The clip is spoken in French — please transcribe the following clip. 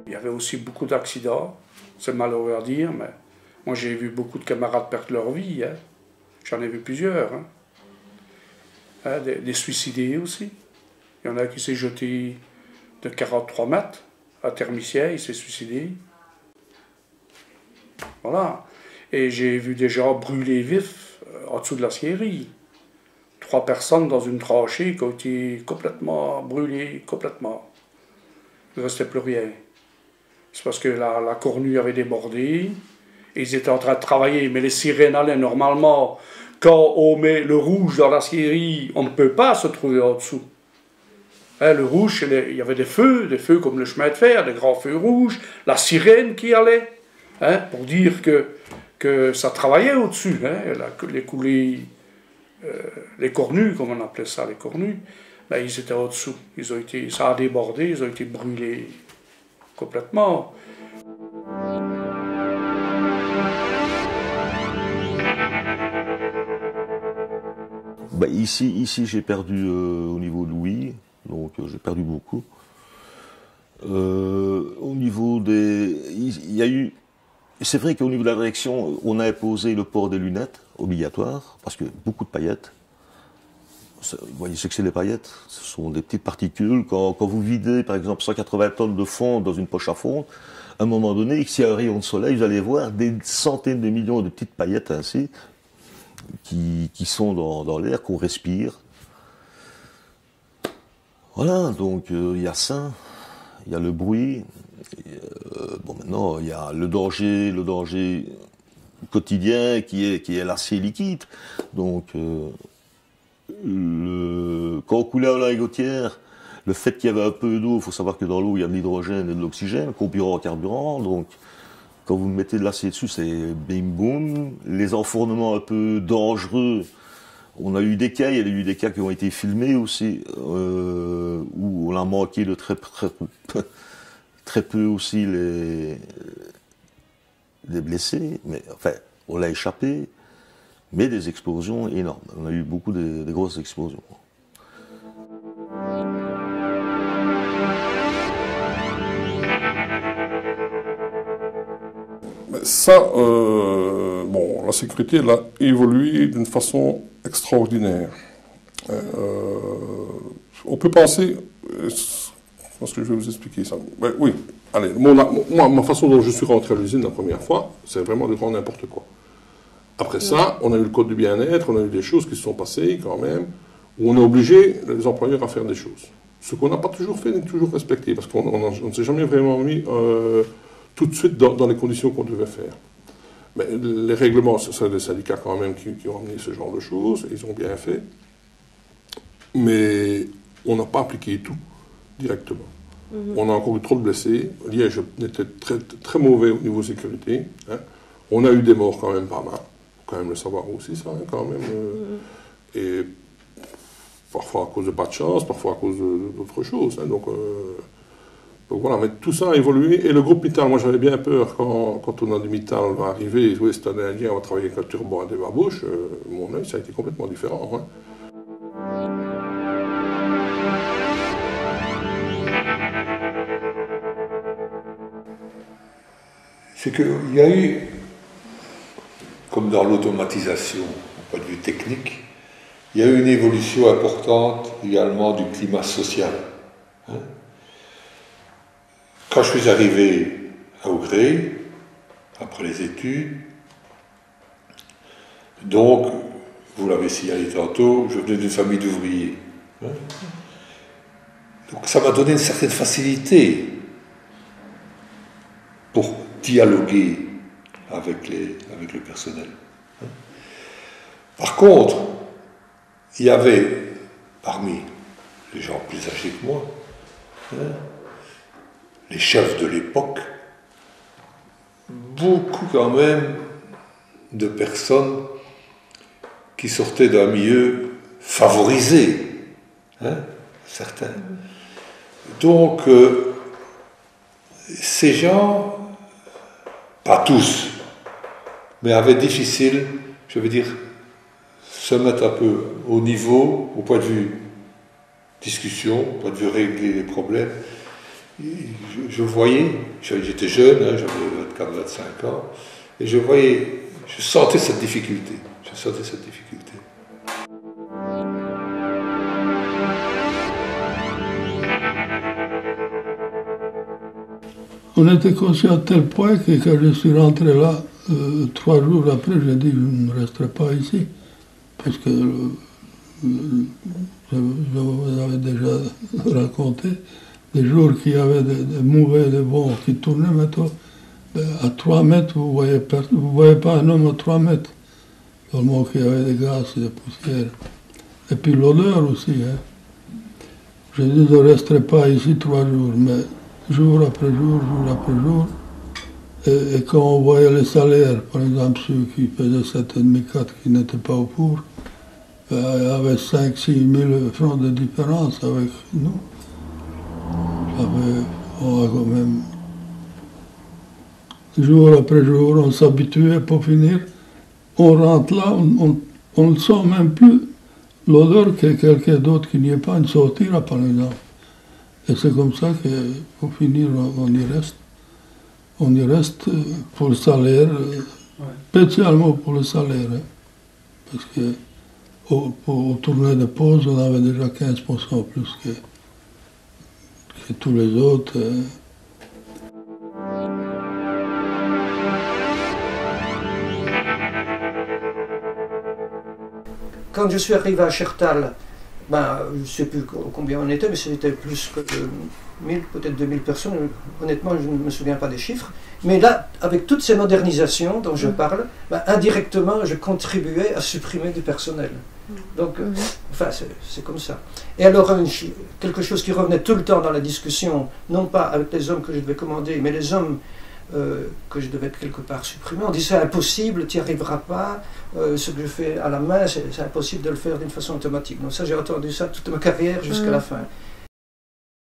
Il y avait aussi beaucoup d'accidents, c'est malheureux à dire, mais moi j'ai vu beaucoup de camarades perdre leur vie, hein. J'en ai vu plusieurs. Hein. Hein, des suicidés aussi. Il y en a qui s'est jeté de 43 mètres à Thermicier, il s'est suicidé. Voilà. Et j'ai vu des gens brûlés vifs en dessous de la scierie. 3 personnes dans une tranchée qui ont été complètement brûlées, complètement. Il ne restait plus rien. C'est parce que la cornue avait débordé. Et ils étaient en train de travailler, mais les sirènes allaient normalement. Quand on met le rouge dans la scierie, on ne peut pas se trouver en dessous. Hein, le rouge, il y avait des feux comme le chemin de fer, des grands feux rouges, la sirène qui allait, hein, pour dire que ça travaillait au-dessus. Hein, les coulées, les cornues, comme on appelait ça, les cornues, ben, ils étaient au-dessous. Ça a débordé, ils ont été brûlés complètement. Bah ici j'ai perdu au niveau de l'ouïe, donc j'ai perdu beaucoup. Au niveau des... Il y a eu... C'est vrai qu'au niveau de la direction, on a imposé le port des lunettes, obligatoire, parce que beaucoup de paillettes. Vous voyez ce que c'est les paillettes? Ce sont des petites particules. Quand vous videz, par exemple, 180 tonnes de fonte dans une poche à fond, à un moment donné, s'il y a un rayon de soleil, vous allez voir des centaines de millions de petites paillettes ainsi, qui sont dans l'air, qu'on respire. Voilà, donc il y a ça, il y a le bruit. Bon, maintenant, il y a le danger quotidien qui est l'acier liquide. Donc, quand on coulait à la rigotière, le fait qu'il y avait un peu d'eau, il faut savoir que dans l'eau, il y a de l'hydrogène et de l'oxygène, comparé au carburant. Donc, quand vous mettez de l'acier dessus, c'est bim boum. Les enfournements un peu dangereux, on a eu des cas, il y a eu des cas qui ont été filmés aussi, où on a manqué de très peu aussi les blessés, mais enfin, on l'a échappé, mais des explosions énormes. On a eu beaucoup de grosses explosions. Ça, bon, la sécurité, elle a évolué d'une façon extraordinaire. On peut penser, parce que je vais vous expliquer ça. Ben, oui, allez, moi, ma façon dont je suis rentré à l'usine la première fois, c'est vraiment de grand n'importe quoi. Après ça, on a eu le code du bien-être, on a eu des choses qui se sont passées quand même, où on a obligé les employeurs à faire des choses. Ce qu'on n'a pas toujours fait, n'est toujours respecté, parce qu'on ne s'est jamais vraiment mis tout de suite dans les conditions qu'on devait faire. Mais les règlements, c'est des syndicats quand même qui ont amené ce genre de choses, et ils ont bien fait. Mais on n'a pas appliqué tout directement. On a encore eu trop de blessés. Liège était très, très mauvais au niveau sécurité. Hein. On a eu des morts quand même pas mal. Faut quand même le savoir aussi, ça, hein, quand même. Et parfois à cause de pas de chance, parfois à cause d'autres choses. Hein, donc voilà, mais tout ça a évolué. Et le groupe Mittal, moi j'avais bien peur quand on a dit Mittal va arriver, oui, c'est un Indien, on va travailler avec un turban à des babouches. Mon œil, ça a été complètement différent. Hein. C'est qu'il y a eu, comme dans l'automatisation, au point de vue technique, il y a eu une évolution importante également du climat social. Hein. Quand je suis arrivé à Augré, après les études, donc, vous l'avez signalé tantôt, je venais d'une famille d'ouvriers. Hein. Donc ça m'a donné une certaine facilité pour dialoguer avec le personnel. Par contre, il y avait, parmi les gens plus âgés que moi, les chefs de l'époque, beaucoup quand même de personnes qui sortaient d'un milieu favorisé, hein, certains. Donc, ces gens, pas tous, mais avaient difficile, je veux dire, se mettre un peu au niveau, au point de vue discussion, au point de vue régler les problèmes. Je voyais, j'étais jeune, hein, j'avais 24-25 ans, et je sentais cette difficulté. Je sentais cette difficulté. On était conscient à tel point que quand je suis rentré là, 3 jours après, j'ai dit je ne resterai pas ici, parce que je vous avais déjà raconté des jours qu'il y avait des mauvais, des bons qui tournaient maintenant. À 3 mètres, vous voyez pas un homme à 3 mètres, tellement qu'il y avait des gaz et des poussières. Et puis l'odeur aussi. Hein. J'ai dit je ne resterai pas ici 3 jours, mais jour après jour, et quand on voyait les salaires, par exemple ceux qui faisaient 7,5, 4 qui n'étaient pas au four, avaient 5-6 000 francs de différence avec nous. On a quand même, jour après jour, on s'habituait pour finir. On rentre là, on ne sent même plus l'odeur que quelqu'un d'autre qui n'y est pas, ne sortira par exemple. Et c'est comme ça que, pour finir, on y reste. On y reste pour le salaire, spécialement pour le salaire. Hein, parce que au tournée de pause, on avait déjà 15% plus que tous les autres. Quand je suis arrivé à Chertal, je ne sais plus combien on était, mais c'était plus que 1000, peut-être 2000 personnes. Honnêtement, je ne me souviens pas des chiffres. Mais là, avec toutes ces modernisations dont je parle, indirectement, je contribuais à supprimer du personnel. Donc, enfin, c'est comme ça. Et alors, quelque chose qui revenait tout le temps dans la discussion, non pas avec les hommes que je devais commander, mais les hommes que je devais quelque part supprimer. On dit c'est impossible, tu n'y arriveras pas, ce que je fais à la main, c'est impossible de le faire d'une façon automatique. Donc ça, j'ai entendu ça toute ma carrière jusqu'à la fin.